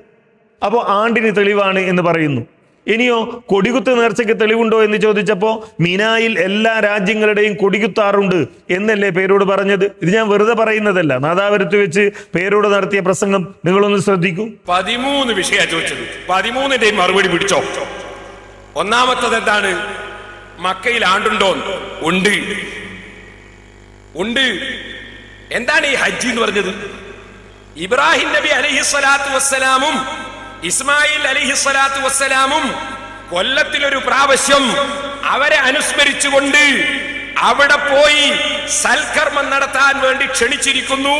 അപ്പോൾ ആണ്ടിന് തെളിവാണ് എന്ന് പറയുന്നു. ഇനിയോ കൊടികുത്ത് നേർച്ചയ്ക്ക് തെളിവുണ്ടോ എന്ന് ചോദിച്ചപ്പോൾ മിനായിൽ എല്ലാ രാജ്യങ്ങളുടെയും കൊടികുത്താറുണ്ട് എന്നല്ലേ പേരോട് പറഞ്ഞത്. ഇത് ഞാൻ വെറുതെ പറയുന്നതല്ല. നാദാപുരത്ത് വെച്ച് പേരോട് നടത്തിയ പ്രസംഗം നിങ്ങളൊന്ന് ശ്രദ്ധിക്കൂ. 13 വിഷയ ചോദിച്ചത്, 13ന്റെയും മറുപടി പിടിച്ചോ. ഒന്നാമത്തത് എന്താണ്? മക്കയിൽ ആണ്ടുണ്ടോ? ഉണ്ട്. ഉണ്ട്. എന്താണ് ഈ ഹജ്ജ് എന്ന് പറഞ്ഞത്? ഇബ്രാഹിം നബി അലൈഹിസ്സലാത്തു വസ്സലാമും ഇസ്മായിൽ അലിഹിസ്സലാത്തു വസ്സലാമും കൊല്ലത്തിലൊരു പ്രാവശ്യം അവരെ അനുസ്മരിച്ചുകൊണ്ട് അവിടെ പോയി സൽക്കർമ്മം നടത്താൻ വേണ്ടി ക്ഷണിച്ചിരിക്കുന്നു.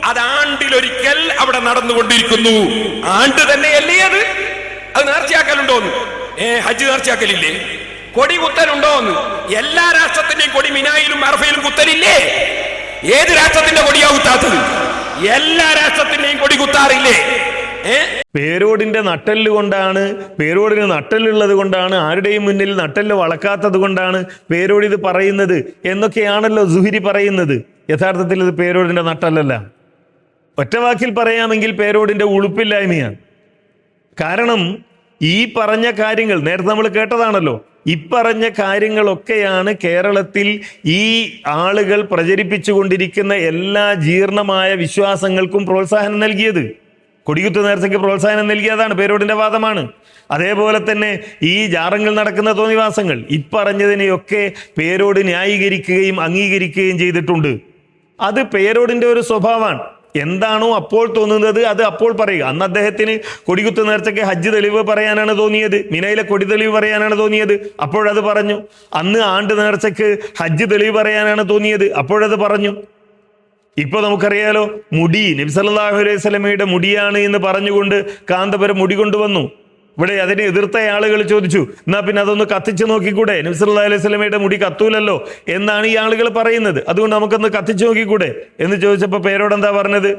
അത് ആണ്ടിലൊരിക്കൽ അവിടെ നടന്നുകൊണ്ടിരിക്കുന്നു. ആണ്ട് തന്നെയല്ലേ അത്? അത് നേർച്ചയാക്കലുണ്ടോന്ന്? ഹജ്ജ് നേർച്ചയാക്കലില്ലേ? കൊടി കുത്തലുണ്ടോന്ന്? എല്ലാ രാഷ്ട്രത്തിന്റെയും കൊടി മിനായിലും അറഫയിലും കുത്തലില്ലേ? ഏത് രാഷ്ട്രത്തിന്റെ കൊടിയാ കുത്താത്തത്? എല്ലാ രാഷ്ട്രത്തിന്റെയും കൊടി കുത്താറില്ലേ? പേരോടിന്റെ നട്ടെല്ല് കൊണ്ടാണ്, പേരോടിന് നട്ടെല്ലുള്ളത് കൊണ്ടാണ്, ആരുടെയും മുന്നിൽ നട്ടെല്ല് വളക്കാത്തത് കൊണ്ടാണ് പേരോട് ഇത് പറയുന്നത് എന്നൊക്കെയാണല്ലോ സുഹരി പറയുന്നത്. യഥാർത്ഥത്തിൽ ഇത് പേരോടിന്റെ നട്ടെല്ലല്ല. ഒറ്റവാക്കിൽ പറയാമെങ്കിൽ പേരോടിന്റെ ഉളുപ്പില്ലായ്മയാണ്. കാരണം ഈ പറഞ്ഞ കാര്യങ്ങൾ നേരത്തെ നമ്മൾ കേട്ടതാണല്ലോ. ഇപ്പറഞ്ഞ കാര്യങ്ങളൊക്കെയാണ് കേരളത്തിൽ ഈ ആളുകൾ പ്രചരിപ്പിച്ചുകൊണ്ടിരിക്കുന്ന എല്ലാ ജീർണമായ വിശ്വാസങ്ങൾക്കും പ്രോത്സാഹനം നൽകിയത്. കൊടികുത്ത് നേർച്ചയ്ക്ക് പ്രോത്സാഹനം നൽകിയതാണ്, പേരോടിന്റെ വാദമാണ്. അതേപോലെ തന്നെ ഈ ജാറങ്ങൾ നടക്കുന്ന തോന്നിവാസങ്ങൾ ഇപ്പറഞ്ഞതിനെയൊക്കെ പേരോട് ന്യായീകരിക്കുകയും അംഗീകരിക്കുകയും ചെയ്തിട്ടുണ്ട്. അത് പേരോടിന്റെ ഒരു സ്വഭാവമാണ്. എന്താണോ അപ്പോൾ തോന്നുന്നത് അത് അപ്പോൾ പറയുക. അന്ന് അദ്ദേഹത്തിന് കൊടികുത്ത് നേർച്ചയ്ക്ക് ഹജ്ജ് തെളിവ് പറയാനാണ് തോന്നിയത്, മിനയിലെ കൊടി തെളിവ് പറയാനാണ് തോന്നിയത്, അപ്പോഴത് പറഞ്ഞു. അന്ന് ആണ്ട് നേർച്ചയ്ക്ക് ഹജ്ജ് തെളിവ് പറയാനാണ് തോന്നിയത്, അപ്പോഴത് പറഞ്ഞു. ഇപ്പൊ നമുക്കറിയാലോ, മുടി നബി സല്ലല്ലാഹു അലൈഹി വസല്ലമയുടെ മുടിയാണ് എന്ന് പറഞ്ഞുകൊണ്ട് കാന്തപുരം മുടി കൊണ്ടുവന്നു. ഇവിടെ അതിനെ എതിർത്ത ആളുകൾ ചോദിച്ചു, എന്നാ പിന്നെ അതൊന്ന് കത്തിച്ചു നോക്കിക്കൂടെ, നബി സല്ലല്ലാഹു അലൈഹി വസല്ലമയുടെ മുടി കത്തൂലല്ലോ എന്നാണ് ഈ ആളുകൾ പറയുന്നത്, അതുകൊണ്ട് നമുക്കൊന്ന് കത്തിച്ചു നോക്കിക്കൂടെ എന്ന് ചോദിച്ചപ്പോൾ പേരോട് എന്താ പറഞ്ഞത്?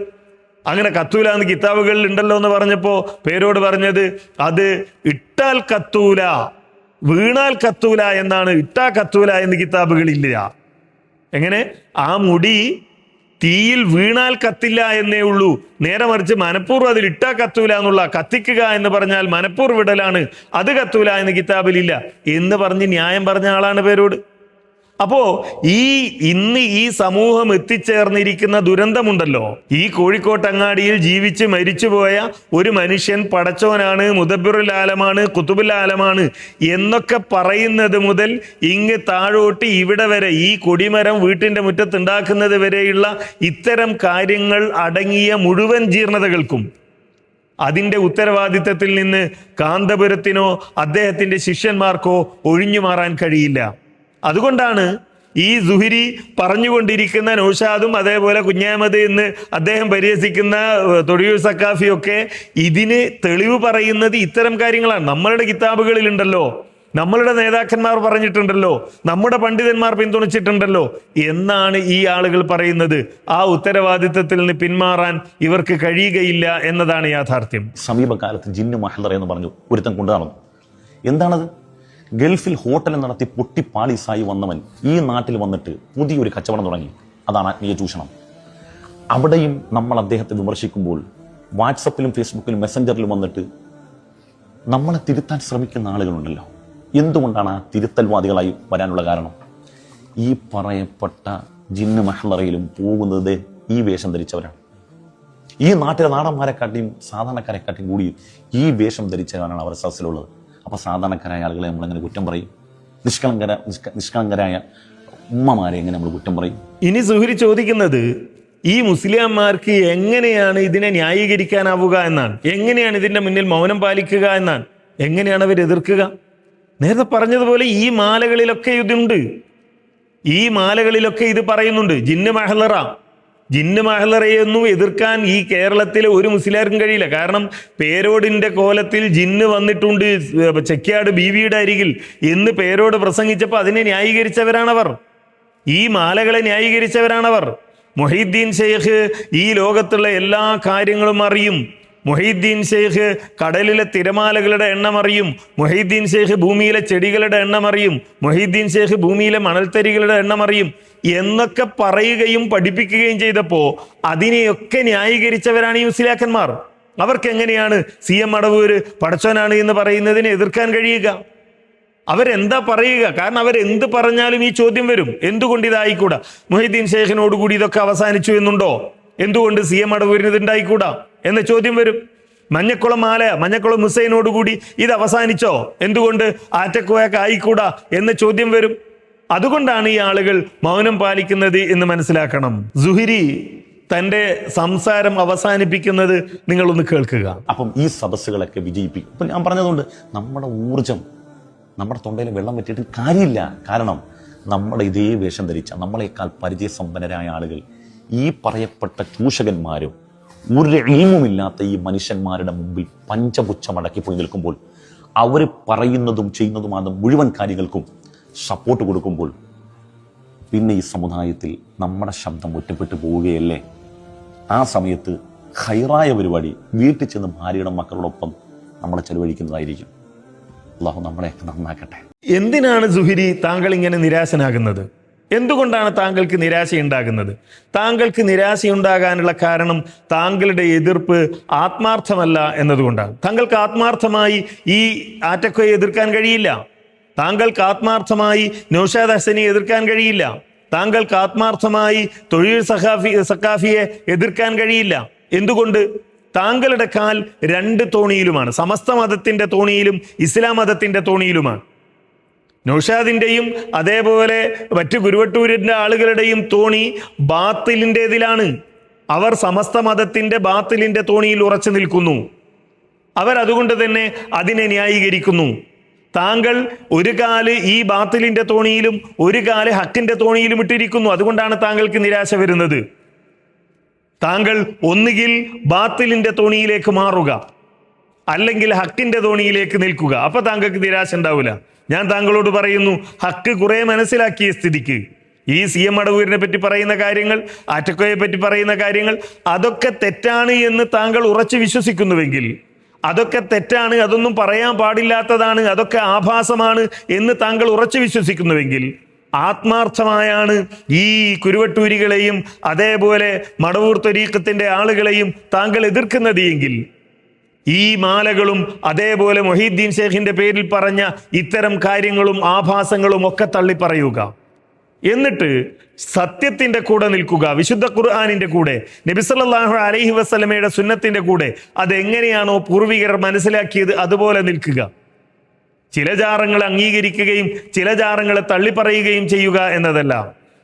അങ്ങനെ കത്തൂല എന്ന് കിതാബുകളിൽ ഉണ്ടല്ലോ എന്ന് പറഞ്ഞപ്പോ പേരോട് പറഞ്ഞത് അത് ഇട്ടാൽ കത്തൂല, വീണാൽ കത്തൂല എന്നാണ്. ഇട്ടാ കത്തൂല എന്ന് കിതാബുകളില്ല. എങ്ങനെ? ആ മുടി തീയിൽ വീണാൽ കത്തില്ല എന്നേ ഉള്ളൂ, നേരെ മറിച്ച് മനഃപൂർവ്വം അതിൽ ഇട്ടാ കത്തൂല എന്നുള്ള, കത്തിക്കുക എന്ന് പറഞ്ഞാൽ മനഃപൂർവ്വം ഇടലാണ്, അത് കത്തൂല എന്ന് കിതാബിലില്ല എന്ന് പറഞ്ഞ് ന്യായം പറഞ്ഞ ആളാണ് പേരോട്. അപ്പോ ഇന്ന് ഈ സമൂഹം എത്തിച്ചേർന്നിരിക്കുന്ന ദുരന്തമുണ്ടല്ലോ, ഈ കോഴിക്കോട്ടങ്ങാടിയിൽ ജീവിച്ച് മരിച്ചുപോയ ഒരു മനുഷ്യൻ പടച്ചോനാണ്, മുദബ്ബിറുൽ ആലമാണ്, ഖുതുബുൽ ആലമാണ് എന്നൊക്കെ പറയുന്നത് മുതൽ ഇങ്ങ് താഴോട്ട് ഇവിടെ വരെ, ഈ കൊടിമരം വീട്ടിന്റെ മുറ്റത്തുണ്ടാക്കുന്നത് വരെയുള്ള ഇത്തരം കാര്യങ്ങൾ അടങ്ങിയ മുഴുവൻ ജീർണതകൾക്കും അതിൻ്റെ ഉത്തരവാദിത്തത്തിൽ നിന്ന് കാന്തപുരത്തിനോ അദ്ദേഹത്തിൻ്റെ ശിഷ്യന്മാർക്കോ ഒഴിഞ്ഞു മാറാൻ കഴിയില്ല. അതുകൊണ്ടാണ് ഈ സുഹരി പറഞ്ഞുകൊണ്ടിരിക്കുന്ന നൗഷാദും അതേപോലെ കുഞ്ഞാമത് എന്ന് അദ്ദേഹം പരിഹസിക്കുന്ന തൊടിയൂർ സക്കാഫിയൊക്കെ ഇതിന് തെളിവ് പറയുന്നത് ഇത്തരം കാര്യങ്ങളാണ്. നമ്മളുടെ കിതാബുകളിലുണ്ടല്ലോ, നമ്മളുടെ നേതാക്കന്മാർ പറഞ്ഞിട്ടുണ്ടല്ലോ, നമ്മുടെ പണ്ഡിതന്മാർ പിന്തുണച്ചിട്ടുണ്ടല്ലോ എന്നാണ് ഈ ആളുകൾ പറയുന്നത്. ആ ഉത്തരവാദിത്തത്തിൽ നിന്ന് പിന്മാറാൻ ഇവർക്ക് കഴിയുകയില്ല എന്നതാണ് യാഥാർത്ഥ്യം. സമീപകാലത്ത് ജിന്നു മഹ്ലറ എന്ന് പറഞ്ഞു ഒരുത്തൻ കൊണ്ടു നടന്നു. എന്താണത്? ഗൾഫിൽ ഹോട്ടൽ നടത്തി പൊട്ടിപ്പാളീസായി വന്നവൻ ഈ നാട്ടിൽ വന്നിട്ട് പുതിയൊരു കച്ചവടം തുടങ്ങി. അതാണ് ആത്മീയ ചൂഷണം. അവിടെയും നമ്മൾ അദ്ദേഹത്തെ വിമർശിക്കുമ്പോൾ വാട്സപ്പിലും ഫേസ്ബുക്കിലും മെസ്സഞ്ചറിലും വന്നിട്ട് നമ്മളെ തിരുത്താൻ ശ്രമിക്കുന്ന ആളുകളുണ്ടല്ലോ. എന്തുകൊണ്ടാണ് ആ തിരുത്തൽവാദികളായി വരാനുള്ള കാരണം? ഈ പറയപ്പെട്ട ജിന്ന് മഹ്ലറയിലും പോകുന്നത് ഈ വേഷം ധരിച്ചവരാണ്. ഈ നാട്ടിലെ നാടന്മാരെക്കാട്ടിയും സാധാരണക്കാരെക്കാട്ടിയും കൂടി ഈ വേഷം ധരിച്ചവരാണ് അവർ സദസ്സിലുള്ളത്. അപ്പോൾ സാധാരണക്കാരായ ആളുകളെ നമ്മളെങ്ങനെ കുറ്റം പറയും? നിഷ്കളങ്കരായ ഉമ്മമാരെ എങ്ങനെ നമ്മൾ കുറ്റം പറയും? ഇനി സുഹരി ചോദിക്കുന്നത് ഈ മുസ്ലിംമാർക്ക് എങ്ങനെയാണ് ഇതിനെ ന്യായീകരിക്കാനാവുക എന്നാണ്. എങ്ങനെയാണ് ഇതിന്റെ മുന്നിൽ മൗനം പാലിക്കുക എന്നാണ്. എങ്ങനെയാണ് അവർ എതിർക്കുക? നേരത്തെ പറഞ്ഞതുപോലെ ഈ മാലകളിലൊക്കെ ഇതുണ്ട്. ഈ മാലകളിലൊക്കെ ഇത് പറയുന്നുണ്ട്. ജിന്ന് മഹ്ലറയൊന്നും എതിർക്കാൻ ഈ കേരളത്തിലെ ഒരു മുസ്ലിയാർക്കും കഴിയില്ല. കാരണം പേരോടിന്റെ കോലത്തിൽ ജിന്ന് വന്നിട്ടുണ്ട് ചെക്യാട് ബീവിയുടെ അരികിൽ എന്ന് പേരോട് പ്രസംഗിച്ചപ്പോൾ അതിനെ ന്യായീകരിച്ചവരാണവർ. ഈ മാലകളെ ന്യായീകരിച്ചവരാണവർ. മൊഹീദ്ദീൻ ഷെയ്ഖ് ഈ ലോകത്തുള്ള എല്ലാ കാര്യങ്ങളും അറിയും. മൊഹീദ്ദീൻ ഷെയ്ഖ് കടലിലെ തിരമാലകളുടെ എണ്ണം അറിയും. മൊഹീദ്ദീൻ ഷെയ്ഖ് ഭൂമിയിലെ ചെടികളുടെ എണ്ണം അറിയും. മൊഹീദ്ദീൻ ഷെയ്ഖ് ഭൂമിയിലെ മണൽത്തരികളുടെ എണ്ണം അറിയും എന്നൊക്കെ പറയുകയും പഠിപ്പിക്കുകയും ചെയ്തപ്പോൾ അതിനെയൊക്കെ ന്യായീകരിച്ചവരാണ് ഈ മുസ്ലിയാക്കന്മാർ. അവർക്ക് എങ്ങനെയാണ് CM അടവൂര് പടച്ചോനാണ് എന്ന് പറയുന്നതിനെ എതിർക്കാൻ കഴിയുക? അവരെന്താ പറയുക? കാരണം അവരെന്ത് പറഞ്ഞാലും ഈ ചോദ്യം വരും. എന്തുകൊണ്ട് ഇതായിക്കൂടാ? മൊഹീദ്ദീൻ ഷെയ്ഖിനോടുകൂടി ഇതൊക്കെ അവസാനിച്ചു എന്നുണ്ടോ? എന്തുകൊണ്ട് CM അടവൂരിന് ഇതുണ്ടായിക്കൂടാ എന്ന ചോദ്യം വരും. മഞ്ഞക്കുളം ഹുസൈനോടുകൂടി ഇത് അവസാനിച്ചോ? എന്തുകൊണ്ട് ആറ്റക്കോയൊക്കെ ആയിക്കൂടാ എന്ന ചോദ്യം വരും. അതുകൊണ്ടാണ് ഈ ആളുകൾ മൗനം പാലിക്കുന്നത് എന്ന് മനസ്സിലാക്കണം. സുഹരി തൻ്റെ സംസാരം അവസാനിപ്പിക്കുന്നത് നിങ്ങളൊന്ന് കേൾക്കുക. അപ്പം ഈ സദസ്സുകളൊക്കെ വിജയിപ്പിക്കും. ഇപ്പം ഞാൻ പറഞ്ഞതുകൊണ്ട് നമ്മുടെ ഊർജം, നമ്മുടെ തൊണ്ടയിൽ വെള്ളം പറ്റിയിട്ട് കാര്യമില്ല. കാരണം നമ്മുടെ ഇതേ വേഷം ധരിച്ച നമ്മളെക്കാൾ പരിചയസമ്പന്നരായ ആളുകൾ, ഈ പറയപ്പെട്ട ചൂഷകന്മാരും ഒരു ഇൽമുമില്ലാത്ത ഈ മനുഷ്യന്മാരുടെ മുമ്പിൽ പഞ്ചപുച്ഛമടക്കി പോയി നിൽക്കുമ്പോൾ അവർ പറയുന്നതും ചെയ്യുന്നതുമാണ് മുഴുവൻ കാര്യങ്ങൾക്കും സപ്പോർട്ട് കൊടുക്കുമ്പോൾ പിന്നെ ഈ സമുദായത്തിൽ നമ്മുടെ ശബ്ദം ഒറ്റപ്പെട്ടു പോവുകയല്ലേ? ആ സമയത്ത് ഹൈറായ പരിപാടി വീട്ടിൽ ചെന്ന് ഭാര്യയുടെ മക്കളോടൊപ്പം നമ്മൾ ചെലവഴിക്കുന്നതായിരിക്കും. അല്ലാഹു നമ്മളെയൊക്കെ നന്നാക്കട്ടെ. എന്തിനാണ് സുഹരി താങ്കൾ ഇങ്ങനെ നിരാശനാകുന്നത്? എന്തുകൊണ്ടാണ് താങ്കൾക്ക് നിരാശയുണ്ടാകുന്നത്? താങ്കൾക്ക് നിരാശയുണ്ടാകാനുള്ള കാരണം താങ്കളുടെ എതിർപ്പ് ആത്മാർത്ഥമല്ല എന്നതുകൊണ്ടാണ്. താങ്കൾക്ക് ആത്മാർത്ഥമായി ഈ ആറ്റക്കോയെ എതിർക്കാൻ കഴിയില്ല. താങ്കൾക്ക് ആത്മാർത്ഥമായി നൗഷാദ് ഹസനെ എതിർക്കാൻ കഴിയില്ല. താങ്കൾക്ക് ആത്മാർത്ഥമായി തൊഴിൽ സഖാഫിയെ എതിർക്കാൻ കഴിയില്ല. എന്തുകൊണ്ട്? താങ്കളുടെ കാൽ രണ്ട് തോണിയിലുമാണ്. സമസ്ത മതത്തിന്റെ തോണിയിലും ഇസ്ലാം മതത്തിന്റെ തോണിയിലുമാണ്. നൗഷാദിന്റെയും അതേപോലെ മറ്റു ഗുരുവട്ടൂരിന്റെ ആളുകളുടെയും തോണി ബാത്തിലിൻ്റെതിലാണ്. അവർ സമസ്ത മതത്തിന്റെ ബാത്തിലിന്റെ തോണിയിൽ ഉറച്ചു നിൽക്കുന്നു. അവരതുകൊണ്ട് തന്നെ അതിനെ ന്യായീകരിക്കുന്നു. താങ്കൾ ഒരു കാല് ഈ ബാത്തിലിന്റെ തോണിയിലും ഒരു കാല് ഹക്കിന്റെ തോണിയിലും ഇട്ടിരിക്കുന്നു. അതുകൊണ്ടാണ് താങ്കൾക്ക് നിരാശ വരുന്നത്. താങ്കൾ ഒന്നുകിൽ ബാത്തിലിന്റെ തോണിയിലേക്ക് മാറുക, അല്ലെങ്കിൽ ഹക്കിന്റെ തോണിയിലേക്ക് നിൽക്കുക. അപ്പൊ താങ്കൾക്ക് നിരാശ ഉണ്ടാവില്ല. ഞാൻ താങ്കളോട് പറയുന്നു, ഹക്ക് കുറെ മനസ്സിലാക്കിയ സ്ഥിതിക്ക് ഈ CM അടവൂരിനെ പറ്റി പറയുന്ന കാര്യങ്ങൾ, ആറ്റക്കോയെ പറ്റി പറയുന്ന കാര്യങ്ങൾ അതൊക്കെ തെറ്റാണ് എന്ന് താങ്കൾ ഉറച്ചു വിശ്വസിക്കുന്നുവെങ്കിൽ, അതൊക്കെ തെറ്റാണ്, അതൊന്നും പറയാൻ പാടില്ലാത്തതാണ്, അതൊക്കെ ആഭാസമാണ് എന്ന് താങ്കൾ ഉറച്ചു വിശ്വസിക്കുന്നുവെങ്കിൽ, ആത്മാർത്ഥമായാണ് ഈ കുരുവട്ടൂരികളെയും അതേപോലെ മടവൂർ ത്വരീഖത്തിന്റെ ആളുകളെയും താങ്കൾ എതിർക്കുന്നത് എങ്കിൽ, ഈ മാലകളും അതേപോലെ മൊഹീദ്ദീൻ ഷെയ്ഖിന്റെ പേരിൽ പറഞ്ഞ ഇത്തരം കാര്യങ്ങളും ആഭാസങ്ങളും ഒക്കെ തള്ളിപ്പറയുക. എന്നിട്ട് സത്യത്തിന്റെ കൂടെ നിൽക്കുക, വിശുദ്ധ ഖുർആനിന്റെ കൂടെ, നബി സല്ലല്ലാഹു അലൈഹി വസല്ലമയുടെ സുന്നത്തിന്റെ കൂടെ. അതെങ്ങനെയാണോ പൂർവികർ മനസ്സിലാക്കിയത് അതുപോലെ നിൽക്കുക. ചില ജാറങ്ങളെ അംഗീകരിക്കുകയും ചില ജാറങ്ങളെ തള്ളിപ്പറയുകയും ചെയ്യുക എന്നതല്ല.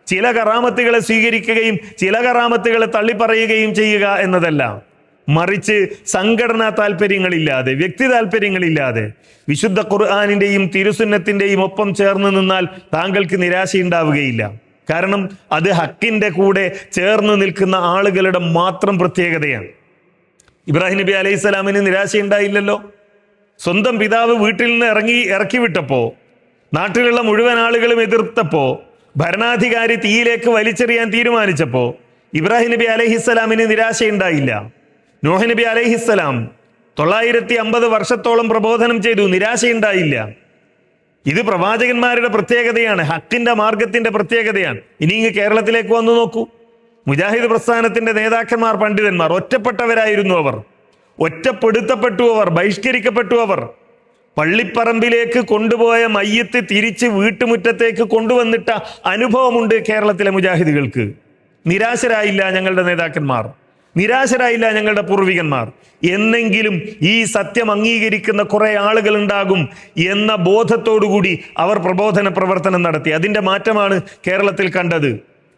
ചില കറാമത്തുകളെ സ്വീകരിക്കുകയും ചില കറാമത്തുകളെ തള്ളിപ്പറയുകയും ചെയ്യുക എന്നതല്ല. മറിച്ച് സംഘടനാ താല്പര്യങ്ങളില്ലാതെ, വ്യക്തി താല്പര്യങ്ങളില്ലാതെ വിശുദ്ധ ഖുർആനിന്റെയും തിരുസുന്നത്തിന്റെയും ഒപ്പം ചേർന്ന് നിന്നാൽ താങ്കൾക്ക് നിരാശയുണ്ടാവുകയില്ല. കാരണം അത് ഹക്കിന്റെ കൂടെ ചേർന്ന് നിൽക്കുന്ന ആളുകളുടെ മാത്രം പ്രത്യേകതയാണ്. ഇബ്രാഹിം നബി അലൈഹി സ്വലാമിന് നിരാശയുണ്ടായില്ലല്ലോ. സ്വന്തം പിതാവ് വീട്ടിൽ നിന്ന് ഇറക്കി വിട്ടപ്പോ, നാട്ടിലുള്ള മുഴുവൻ ആളുകളും എതിർത്തപ്പോ, ഭരണാധികാരി തീയിലേക്ക് വലിച്ചെറിയാൻ തീരുമാനിച്ചപ്പോ ഇബ്രാഹിം നബി അലൈഹിസ്സലാമിന് നിരാശയുണ്ടായില്ല. നോഹ് നബി അലൈഹിസ്സലാം 950 വർഷത്തോളം പ്രബോധനം ചെയ്തു, നിരാശയുണ്ടായില്ല. ഇത് പ്രവാചകന്മാരുടെ പ്രത്യേകതയാണ്, ഹക്കിന്റെ മാർഗത്തിന്റെ പ്രത്യേകതയാണ്. ഇനി ഇങ്ങ് കേരളത്തിലേക്ക് വന്നു നോക്കൂ. മുജാഹിദ് പ്രസ്ഥാനത്തിന്റെ നേതാക്കന്മാർ, പണ്ഡിതന്മാർ ഒറ്റപ്പെട്ടവരായിരുന്നു. അവർ ഒറ്റപ്പെടുത്തപ്പെട്ടു, അവർ ബഹിഷ്കരിക്കപ്പെട്ടു. അവർ പള്ളിപ്പറമ്പിലേക്ക് കൊണ്ടുപോയ മയ്യത്ത് തിരിച്ച് വീട്ടുമുറ്റത്തേക്ക് കൊണ്ടുവന്നിട്ട അനുഭവമുണ്ട് കേരളത്തിലെ മുജാഹിദുകൾക്ക്. നിരാശരായില്ല ഞങ്ങളുടെ നേതാക്കന്മാർ, നിരാശരായില്ല ഞങ്ങളുടെ പൂർവികന്മാർ. എന്നെങ്കിലും ഈ സത്യം അംഗീകരിക്കുന്ന കുറെ ആളുകൾ ഉണ്ടാകും എന്ന ബോധത്തോടുകൂടി അവർ പ്രബോധന പ്രവർത്തനം നടത്തി. അതിന്റെ മാറ്റമാണ് കേരളത്തിൽ കണ്ടത്.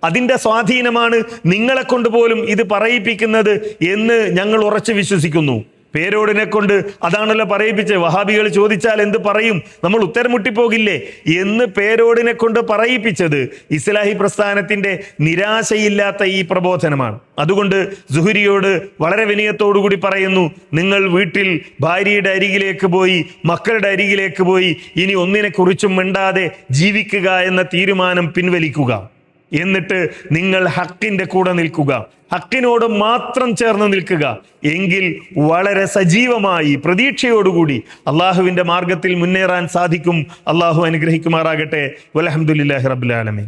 അതിന്റെ സ്വാധീനമാണ് നിങ്ങളെ കൊണ്ട് പോലും ഇത് പറയിപ്പിക്കുന്നത് എന്ന് ഞങ്ങൾ ഉറച്ചു വിശ്വസിക്കുന്നു. പേരോടിനെ കൊണ്ട് അതാണല്ലോ പറയിപ്പിച്ച്. വഹാബികൾ ചോദിച്ചാൽ എന്ത് പറയും, നമ്മൾ ഉത്തരം മുട്ടിപ്പോകില്ലേ എന്ന് പേരോടിനെ കൊണ്ട് പറയിപ്പിച്ചത് ഇസ്ലാഹി പ്രസ്ഥാനത്തിന്റെ നിരാശയില്ലാത്ത ഈ പ്രബോധനമാണ്. അതുകൊണ്ട് സുഹരിയോട് വളരെ വിനയത്തോടുകൂടി പറയുന്നു, നിങ്ങൾ വീട്ടിൽ ഭാര്യയുടെ അരികിലേക്ക് പോയി, മക്കളുടെ അരികിലേക്ക് പോയി ഇനി ഒന്നിനെ കുറിച്ചും മിണ്ടാതെ ജീവിക്കുക എന്ന തീരുമാനം പിൻവലിക്കുക. എന്നിട്ട് നിങ്ങൾ ഹക്കിന്റെ കൂടെ നിൽക്കുക, ഹക്കിനോട് മാത്രം ചേർന്ന് നിൽക്കുക. എങ്കിൽ വളരെ സജീവമായി പ്രതീക്ഷയോടുകൂടി അള്ളാഹുവിന്റെ മാർഗത്തിൽ മുന്നേറാൻ സാധിക്കും. അള്ളാഹു അനുഗ്രഹിക്കുമാറാകട്ടെ. വൽഹംദുലില്ലാഹി റബ്ബിൽ ആലമീൻ.